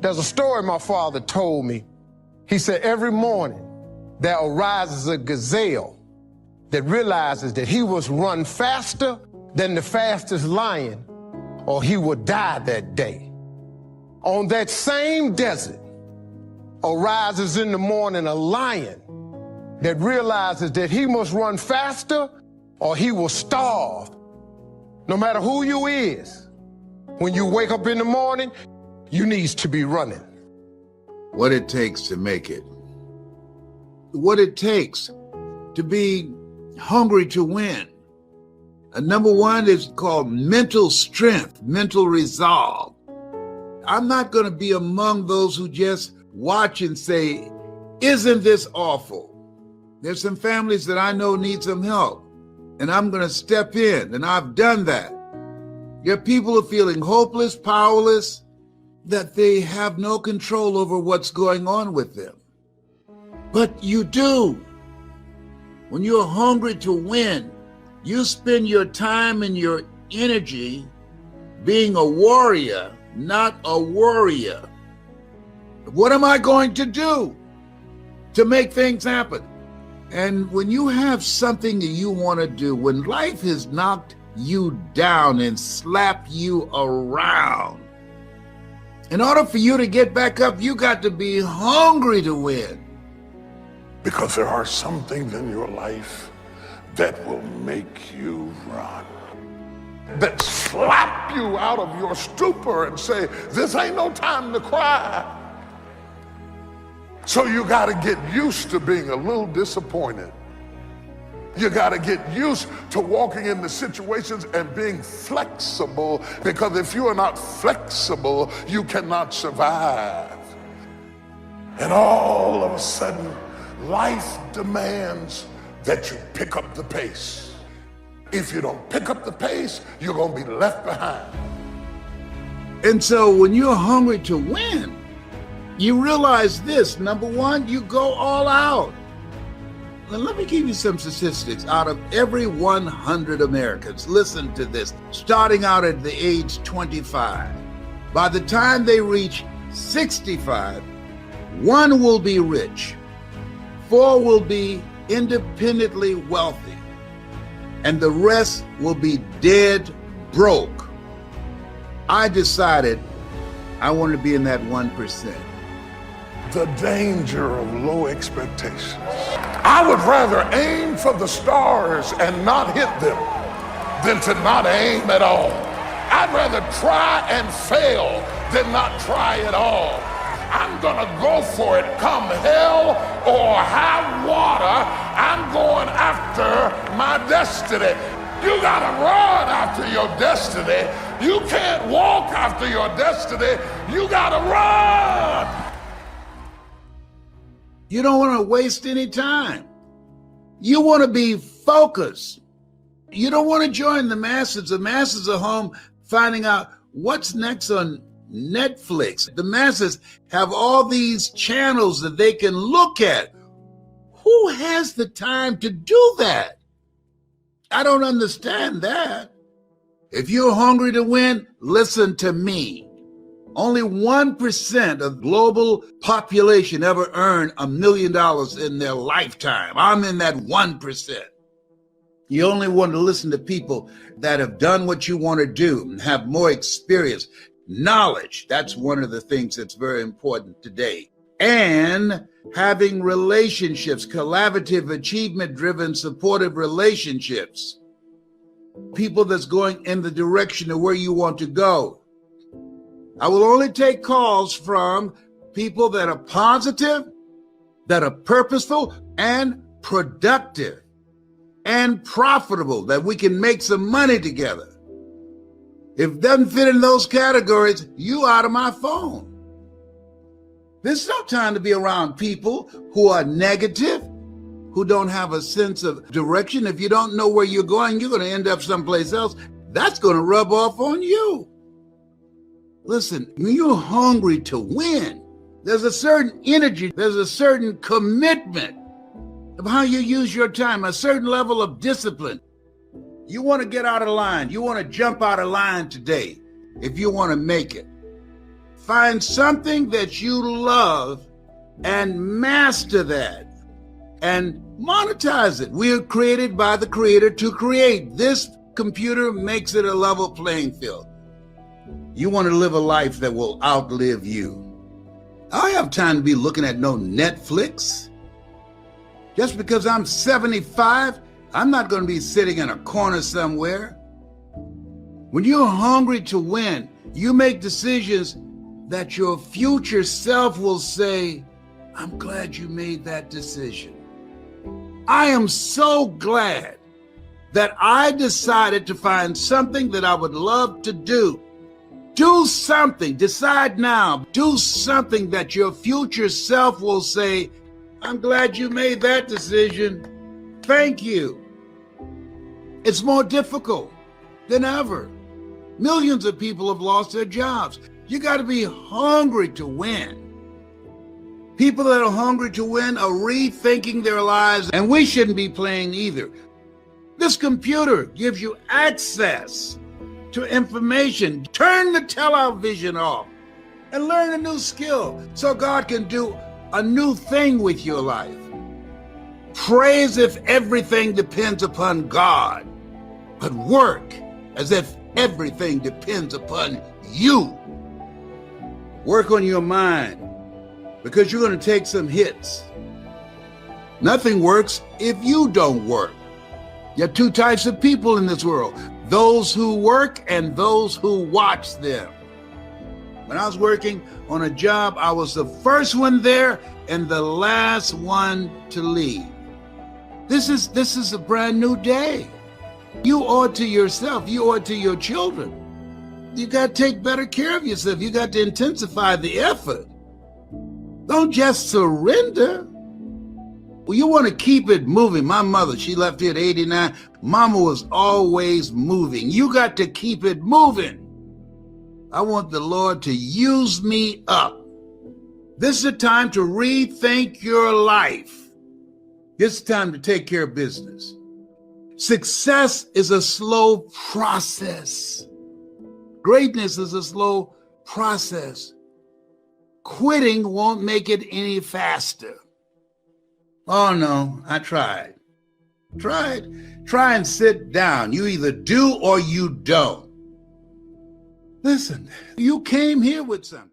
There's a story my father told me. He said every morning there arises a gazelle that realizes that he must run faster than the fastest lion or he will die that day. On that same desert arises in the morning a lion that realizes that he must run faster or he will starve. No matter who you is, when you wake up in the morning, you needs to be running. What it takes to make it. What it takes to be hungry to win. Number one is called mental strength, mental resolve. I'm not going to be among those who just watch and say, isn't this awful? There's some families that I know need some help, and I'm going to step in, and I've done that. There are people who are feeling hopeless, powerless, that they have no control over what's going on with them. But you do. When you're hungry to win, you spend your time and your energy being a warrior, not a worrier. What am I going to do to make things happen? And when you have something that you want to do, when life has knocked you down and slapped you around, in order for you to get back up, you got to be hungry to win. Because there are some things in your life that will make you run, that slap you out of your stupor and say, this ain't no time to cry. So you got to get used to being a little disappointed. You got to get used to walking into situations and being flexible, because if you are not flexible, you cannot survive. And all of a sudden, life demands that you pick up the pace. If you don't pick up the pace, you're going to be left behind. And so when you're hungry to win, you realize this. Number one, you go all out. And let me give you some statistics. Out of every 100 Americans, listen to this, starting out at the age 25, by the time they reach 65, 1 will be rich, 4 will be independently wealthy, and the rest will be dead broke. I decided I wanted to be in that 1%. The danger of low expectations. I would rather aim for the stars and not hit them than to not aim at all. I'd rather try and fail than not try at all. I'm gonna go for it, come hell or high water. I'm going after my destiny. You gotta run after your destiny. You can't walk after your destiny. You gotta run. You don't want to waste any time. You want to be focused. You don't want to join the masses. The masses are home finding out what's next on Netflix. The masses have all these channels that they can look at. Who has the time to do that? I don't understand that. If you're hungry to win, listen to me. Only 1% of global population ever earn $1 million in their lifetime. I'm in that 1%. You only want to listen to people that have done what you want to do and have more experience, knowledge. That's one of the things that's very important today. And having relationships, collaborative, achievement-driven, supportive relationships. People that's going in the direction of where you want to go. I will only take calls from people that are positive, that are purposeful, and productive, and profitable, that we can make some money together. If it doesn't fit in those categories, you out of my phone. There's no time to be around people who are negative, who don't have a sense of direction. If you don't know where you're going, you're going to end up someplace else. That's going to rub off on you. Listen, when you're hungry to win, there's a certain energy, there's a certain commitment of how you use your time, a certain level of discipline. You want to get out of line. You want to jump out of line today if you want to make it. Find something that you love and master that and monetize it. We are created by the Creator to create. This computer makes it a level playing field. You want to live a life that will outlive you. I don't have time to be looking at no Netflix. Just because I'm 75, I'm not going to be sitting in a corner somewhere. When you're hungry to win, you make decisions that your future self will say, I'm glad you made that decision. I am so glad that I decided to find something that I would love to do. Do something, decide now, do something that your future self will say, I'm glad you made that decision. Thank you. It's more difficult than ever. Millions of people have lost their jobs. You got to be hungry to win. People that are hungry to win are rethinking their lives, and we shouldn't be playing either. This computer gives you access to information. Turn the television off and learn a new skill so God can do a new thing with your life. Pray as if everything depends upon God, but work as if everything depends upon you. Work on your mind, because you're going to take some hits. Nothing works if you don't work. There are two types of people in this world: those who work and those who watch them. When I was working on a job, I was the first one there and the last one to leave. This is a brand new day. You owe it to yourself. You owe it to your children. You got to take better care of yourself. You got to intensify the effort. Don't just surrender. Well, you want to keep it moving. My mother, she left here at 89. Mama was always moving. You got to keep it moving. I want the Lord to use me up. This is a time to rethink your life. This is time to take care of business. Success is a slow process. Greatness is a slow process. Quitting won't make it any faster. Oh no, I tried. Try and sit down. You either do or you don't. Listen, you came here with something.